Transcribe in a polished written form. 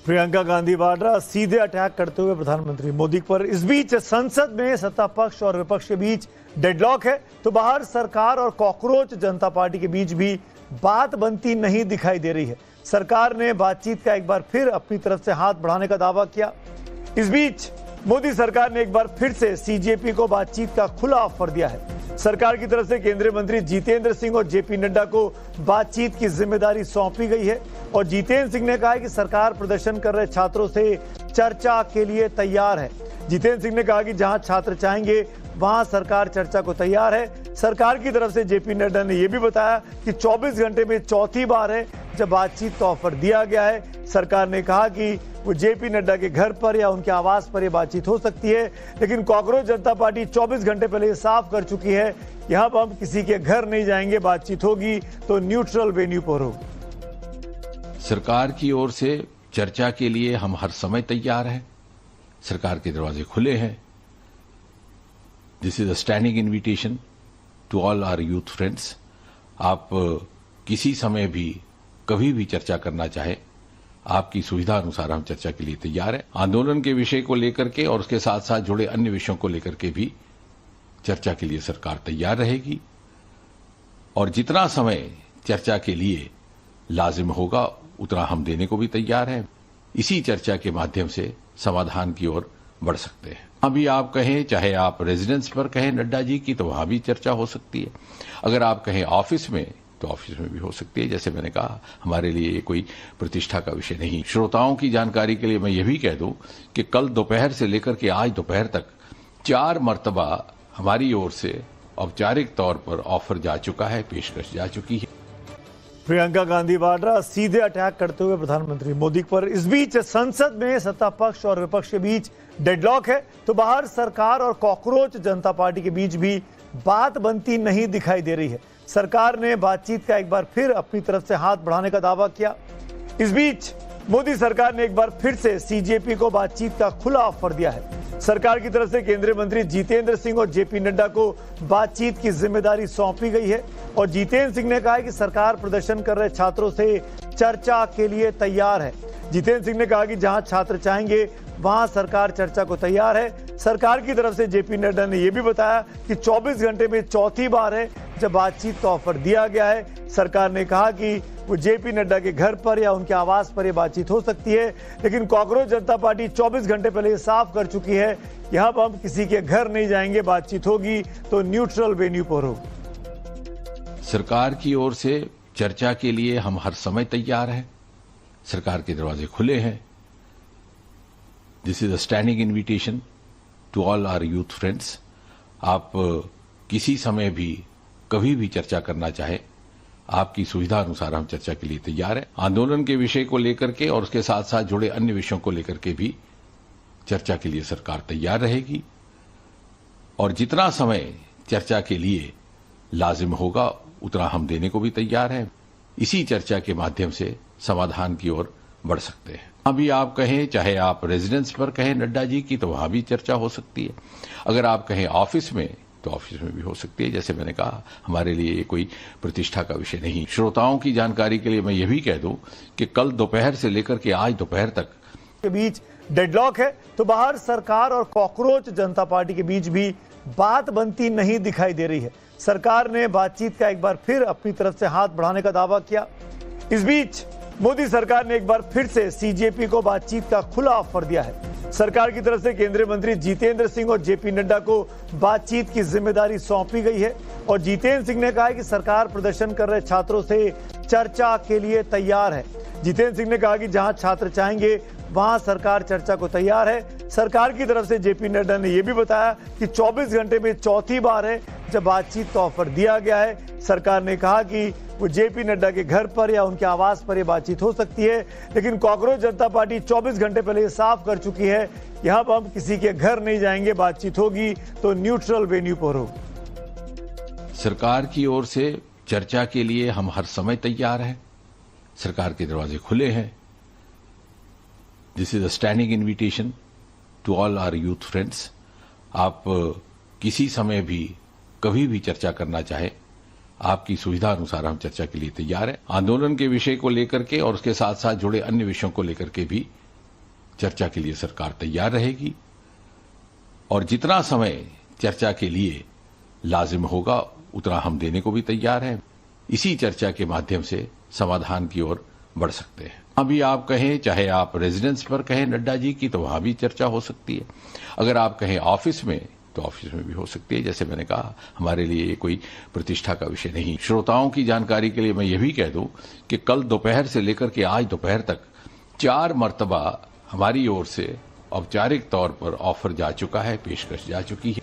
प्रियंका गांधी वाड्रा सीधे अटैक करते हुए प्रधानमंत्री मोदी पर। इस बीच संसद में सत्ता पक्ष और विपक्ष के बीच डेडलॉक है, तो बाहर सरकार और कॉकरोच जनता पार्टी के बीच भी बात बनती नहीं दिखाई दे रही है। सरकार ने बातचीत का एक बार फिर अपनी तरफ से हाथ बढ़ाने का दावा किया। इस बीच मोदी सरकार ने एक बार फिर से सीजेपी को बातचीत का खुला ऑफर दिया है। सरकार की तरफ से केंद्रीय मंत्री जितेंद्र सिंह और जेपी नड्डा को बातचीत की जिम्मेदारी सौंपी गई है और जितेंद्र सिंह ने कहा है कि सरकार प्रदर्शन कर रहे छात्रों से चर्चा के लिए तैयार है। जितेंद्र सिंह ने कहा कि जहां छात्र चाहेंगे वहां सरकार चर्चा को तैयार है। सरकार की तरफ से जेपी नड्डा ने यह भी बताया कि 24 घंटे में चौथी बार है जब बातचीत का ऑफर दिया गया है। सरकार ने कहा कि वो जेपी नड्डा के घर पर या उनके आवास पर यह बातचीत हो सकती है, लेकिन कॉकरोच जनता पार्टी 24 घंटे पहले साफ कर चुकी है, यहां पर हम किसी के घर नहीं जाएंगे, बातचीत होगी तो न्यूट्रल वेन्यू पर होगी। सरकार की ओर से चर्चा के लिए हम हर समय तैयार हैं। सरकार के दरवाजे खुले हैं। This is a standing invitation to all our youth friends. आप किसी समय भी कभी भी चर्चा करना चाहे, आपकी सुविधा अनुसार हम चर्चा के लिए तैयार हैं। आंदोलन के विषय को लेकर के और उसके साथ साथ जुड़े अन्य विषयों को लेकर के भी चर्चा के लिए सरकार तैयार रहेगी और जितना समय चर्चा के लिए लाजिम होगा उतना हम देने को भी तैयार हैं। इसी चर्चा के माध्यम से समाधान की ओर बढ़ सकते हैं। अभी आप कहें, चाहे आप रेजिडेंस पर कहें नड्डा जी की, तो वहां भी चर्चा हो सकती है। अगर आप कहें ऑफिस में, तो ऑफिस में भी हो सकती है। जैसे मैंने कहा, हमारे लिए ये कोई प्रतिष्ठा का विषय नहीं। श्रोताओं की जानकारी के लिए मैं ये भी कह दूं कि कल दोपहर से लेकर के आज दोपहर तक 4 मर्तबा हमारी ओर से औपचारिक तौर पर ऑफर जा चुका है, पेशकश जा चुकी है। प्रियंका गांधी वाड्रा सीधे अटैक करते हुए प्रधानमंत्री मोदी पर। इस बीच संसद में सत्ता पक्ष और विपक्ष के बीच डेडलॉक है, तो बाहर सरकार और कॉकरोच जनता पार्टी के बीच भी बात बनती नहीं दिखाई दे रही है। सरकार ने बातचीत का एक बार फिर अपनी तरफ से हाथ बढ़ाने का दावा किया। इस बीच मोदी सरकार ने एक बार फिर से सीजेपी को बातचीत का खुला ऑफर दिया है। सरकार की तरफ से केंद्रीय मंत्री जितेंद्र सिंह और जेपी नड्डा को बातचीत की जिम्मेदारी सौंपी गई है और जितेंद्र सिंह ने कहा है कि सरकार प्रदर्शन कर रहे छात्रों से चर्चा के लिए तैयार है। जितेंद्र सिंह ने कहा कि जहां छात्र चाहेंगे वहां सरकार चर्चा को तैयार है। सरकार की तरफ से जेपी नड्डा ने यह भी बताया कि 24 घंटे में चौथी बार है जब बातचीत का ऑफर दिया गया है। सरकार ने कहा कि वो जेपी नड्डा के घर पर या उनके आवास पर यह बातचीत हो सकती है, लेकिन कॉकरोच जनता पार्टी 24 घंटे पहले ये साफ कर चुकी है, यहां पर हम किसी के घर नहीं जाएंगे, बातचीत होगी तो न्यूट्रल वेन्यू पर होगी। सरकार की ओर से चर्चा के लिए हम हर समय तैयार हैं। सरकार के दरवाजे खुले हैं। This is a standing invitation to all our youth friends. आप किसी समय भी कभी भी चर्चा करना चाहे, आपकी सुविधा अनुसार हम चर्चा के लिए तैयार हैं। आंदोलन के विषय को लेकर के और उसके साथ साथ जुड़े अन्य विषयों को लेकर के भी चर्चा के लिए सरकार तैयार रहेगी और जितना समय चर्चा के लिए लाजिम होगा उतना हम देने को भी तैयार हैं। इसी चर्चा के माध्यम से समाधान की ओर बढ़ सकते हैं। अभी आप कहें, चाहे आप रेजिडेंस पर कहें नड्डा जी की, तो वहां भी चर्चा हो सकती है। अगर आप कहें ऑफिस में, तो ऑफिस में भी हो सकती है। जैसे मैंने कहा, हमारे लिए ये कोई प्रतिष्ठा का विषय नहीं। श्रोताओं की जानकारी के लिए मैं ये भी कह दूं कि कल दोपहर से लेकर के आज दोपहर तक के बीच डेडलॉक है, तो बाहर सरकार और कॉकरोच जनता पार्टी के बीच भी बात बनती नहीं दिखाई दे रही है। सरकार ने बातचीत का एक बार फिर अपनी तरफ से हाथ बढ़ाने का दावा किया। इस बीच मोदी सरकार ने एक बार फिर से सीजेपी को बातचीत का खुला ऑफर दिया है। सरकार की तरफ से केंद्रीय मंत्री जितेंद्र सिंह और जेपी नड्डा को बातचीत की जिम्मेदारी सौंपी गई है और जितेंद्र सिंह ने कहा है कि सरकार प्रदर्शन कर रहे छात्रों से चर्चा के लिए तैयार है। जितेंद्र सिंह ने कहा कि जहां छात्र चाहेंगे वहां सरकार चर्चा को तैयार है। सरकार की तरफ से जेपी नड्डा ने यह भी बताया कि 24 घंटे में चौथी बार है जब बातचीत का ऑफर दिया गया है। सरकार ने कहा कि वो जेपी नड्डा के घर पर या उनके आवास पर यह बातचीत हो सकती है, लेकिन कॉकरोच जनता पार्टी 24 घंटे पहले ये साफ कर चुकी है, यहां पर हम किसी के घर नहीं जाएंगे, बातचीत होगी तो न्यूट्रल वेन्यू पर होगी। सरकार की ओर से चर्चा के लिए हम हर समय तैयार हैं। सरकार के दरवाजे खुले हैं। This is a standing invitation to all our youth friends. आप किसी समय भी कभी भी चर्चा करना चाहे, आपकी सुविधा अनुसार हम चर्चा के लिए तैयार हैं। आंदोलन के विषय को लेकर के और उसके साथ साथ जुड़े अन्य विषयों को लेकर के भी चर्चा के लिए सरकार तैयार रहेगी और जितना समय चर्चा के लिए लाजिम होगा उतना हम देने को भी तैयार हैं। इसी चर्चा के माध्यम से समाधान की ओर बढ़ सकते हैं। अभी आप कहें, चाहे आप रेजिडेंस पर कहें नड्डा जी की, तो वहां भी चर्चा हो सकती है। अगर आप कहें ऑफिस में, तो ऑफिस में भी हो सकती है। जैसे मैंने कहा, हमारे लिए ये कोई प्रतिष्ठा का विषय नहीं। श्रोताओं की जानकारी के लिए मैं ये भी कह दूं कि कल दोपहर से लेकर के आज दोपहर तक 4 मर्तबा हमारी ओर से औपचारिक तौर पर ऑफर जा चुका है, पेशकश जा चुकी है।